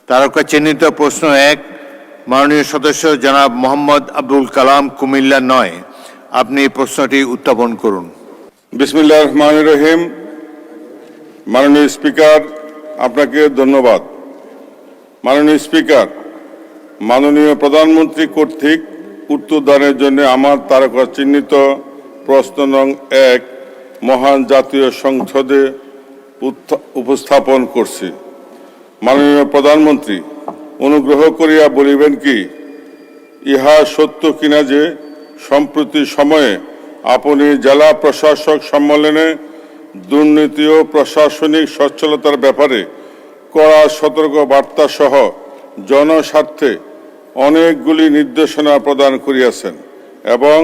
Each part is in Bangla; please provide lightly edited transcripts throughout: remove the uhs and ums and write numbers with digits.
তারকা চিহ্নিত প্রশ্ন 1, মাননীয় সদস্য জনাব মোহাম্মদ আব্দুল কালাম, কুমিল্লা 9। আপনি প্রশ্নটি উত্থাপন করুন। বিসমিল্লাহির রহমানির রহিম। মাননীয় স্পিকার, আপনাকে ধন্যবাদ। মাননীয় স্পিকার, মাননীয় প্রধানমন্ত্রী কর্তৃক উত্তরদানের জন্য আমার তারকা চিহ্নিত প্রশ্ন নং 1 মহান জাতীয় সংসদে উপস্থাপন করছি। মাননীয় প্রধানমন্ত্রী, অনুগ্রহ করিয়া বলিবেন কি, ইহা সত্য কিনা যে সম্প্রতি সময়ে আপনি জেলা প্রশাসক সম্মেলনে দুর্নীতি ও প্রশাসনিক সচ্ছলতার ব্যাপারে কড়া সতর্ক বার্তা সহ জনস্বার্থে অনেকগুলি নির্দেশনা প্রদান করিয়াছেন এবং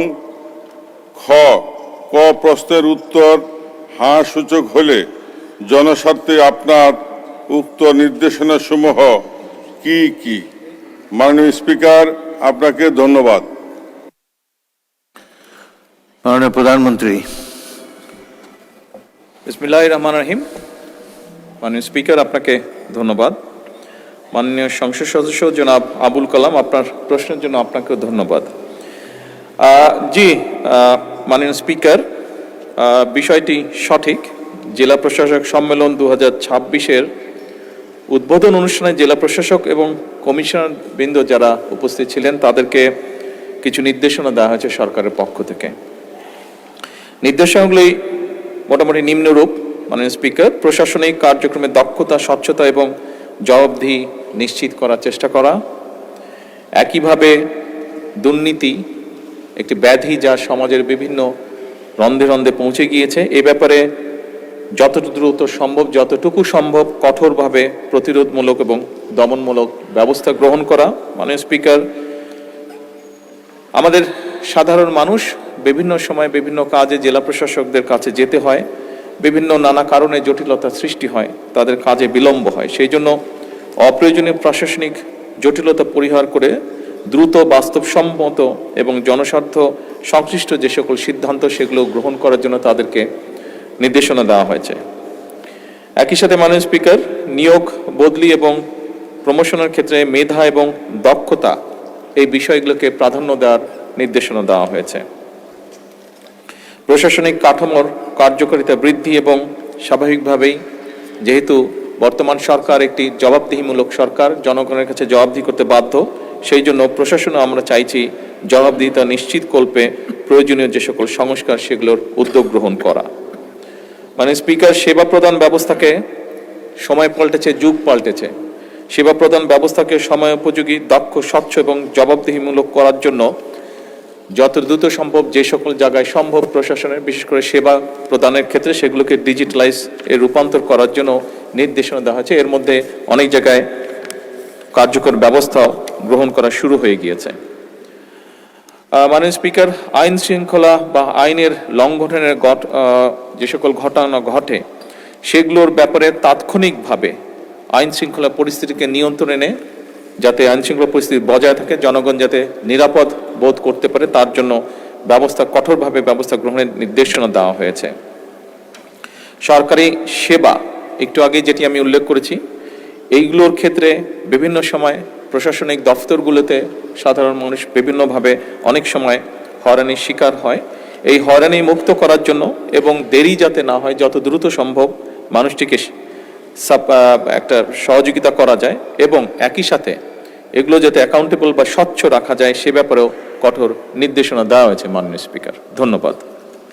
ক প্রশ্নের উত্তর হাঁ সূচক হলে জনস্বার্থে আপনার উক্ত নির্দেশনাসমূহ কি কি? মাননীয় স্পিকার, আপনাকে ধন্যবাদ। মাননীয় প্রধানমন্ত্রী। বিসমিল্লাহির রহমানির রহিম। মাননীয় স্পিকার, আপনাকে ধন্যবাদ। মাননীয় সংসদ সদস্য জনাব আবুল কালাম, আপনার প্রশ্নের জন্য আপনাকেও ধন্যবাদ। মাননীয় স্পিকার, বিষয়টি সঠিক। জেলা প্রশাসক সম্মেলন 2026-এর উদ্বোধন অনুষ্ঠানে জেলা প্রশাসক এবং কমিশনার বৃন্দ যারা উপস্থিত ছিলেন তাদেরকে কিছু নির্দেশনা দেওয়া হয়েছে সরকারের পক্ষ থেকে। নির্দেশনাগুলি মোটামুটি নিম্নরূপ। মাননীয় স্পিকার, প্রশাসনিক কার্যক্রমে দক্ষতা, স্বচ্ছতা এবং জবাবদিহি নিশ্চিত করার চেষ্টা করা। একইভাবে দুর্নীতি একটি ব্যাধি যা সমাজের বিভিন্ন রন্ধে রন্ধে পৌঁছে গিয়েছে, এ ব্যাপারে যতটুকু সম্ভব কঠোরভাবে প্রতিরোধমূলক এবং দমনমূলক ব্যবস্থা গ্রহণ করা। মাননীয় স্পিকার, আমাদের সাধারণ মানুষ বিভিন্ন সময় বিভিন্ন কাজে জেলা প্রশাসকদের কাছে যেতে হয়, বিভিন্ন নানা কারণে জটিলতার সৃষ্টি হয়, তাদের কাজে বিলম্ব হয়। সেই জন্য অপ্রয়োজনীয় প্রশাসনিক জটিলতা পরিহার করে দ্রুত, বাস্তবসম্মত এবং জনস্বার্থ সংশ্লিষ্ট যে সকল সিদ্ধান্ত সেগুলো গ্রহণ করার জন্য তাদেরকে নির্দেশনা দেওয়া হয়েছে। একই সাথে মাননীয় স্পিকার, নিয়োগ, বদলি এবং প্রমোশনের ক্ষেত্রে মেধা এবং দক্ষতা এই বিষয়গুলোকে প্রাধান্য দেওয়ার নির্দেশনা দেওয়া হয়েছে। প্রশাসনিক কাঠামোর কার্যকারিতা বৃদ্ধি এবং স্বাভাবিকভাবেই যেহেতু বর্তমান সরকার একটি জবাবদিহিমূলক সরকার, জনগণের কাছে জবাবদিহি করতে বাধ্য, সেই জন্য প্রশাসনও আমরা চাইছি জবাবদিহিতা নিশ্চিত কল্পে প্রয়োজনীয় যে সকল সংস্কার সেগুলোর উদ্যোগ গ্রহণ করা। মানে স্পিকার, সেবা প্রদান ব্যবস্থাকে সময় পাল্টেছে, যুগ পাল্টেছে। সেবা প্রদান ব্যবস্থাকে সময় উপযোগী, দক্ষ, স্বচ্ছ এবং জবাবদিহিমূলক করার জন্য যত দ্রুত সম্ভব যে সকল জায়গায় সম্ভব প্রশাসনের, বিশেষ করে সেবা প্রদানের ক্ষেত্রে সেগুলোকে ডিজিটালাইজ এর রূপান্তর করার জন্য নির্দেশনা দেওয়া হয়েছে। এর মধ্যে অনেক জায়গায় কার্যকর ব্যবস্থা গ্রহণ করা শুরু হয়ে গিয়েছে। মাননীয় স্পিকার, আইন শৃঙ্খলা বা আইনের লঙ্ঘনের যে সকল ঘটনা ঘটে সেগুলোর ব্যাপারে তাৎক্ষণিকভাবে আইন শৃঙ্খলা পরিস্থিতিকে নিয়ন্ত্রণে এনে যাতে আইন শৃঙ্খলা পরিস্থিতি বজায় থাকে, জনগণ যাতে নিরাপদ বোধ করতে পারে তার জন্য কঠোরভাবে ব্যবস্থা গ্রহণের নির্দেশনা দেওয়া হয়েছে। সরকারি সেবা, একটু আগে যেটি আমি উল্লেখ করেছি, এইগুলোর ক্ষেত্রে বিভিন্ন সময় প্রশাসনিক দফতরগুলোতে সাধারণ মানুষ বিভিন্নভাবে অনেক সময় হয়রানির শিকার হয়। এই হয়রানি মুক্ত করার জন্য এবং দেরি যাতে না হয়, যত দ্রুত সম্ভব মানুষটিকে একটা সহযোগিতা করা যায় এবং একই সাথে এগুলো যাতে অ্যাকাউন্টেবল বা স্বচ্ছ রাখা যায় সে ব্যাপারেও কঠোর নির্দেশনা দেওয়া হয়েছে। মাননীয় স্পিকার, ধন্যবাদ।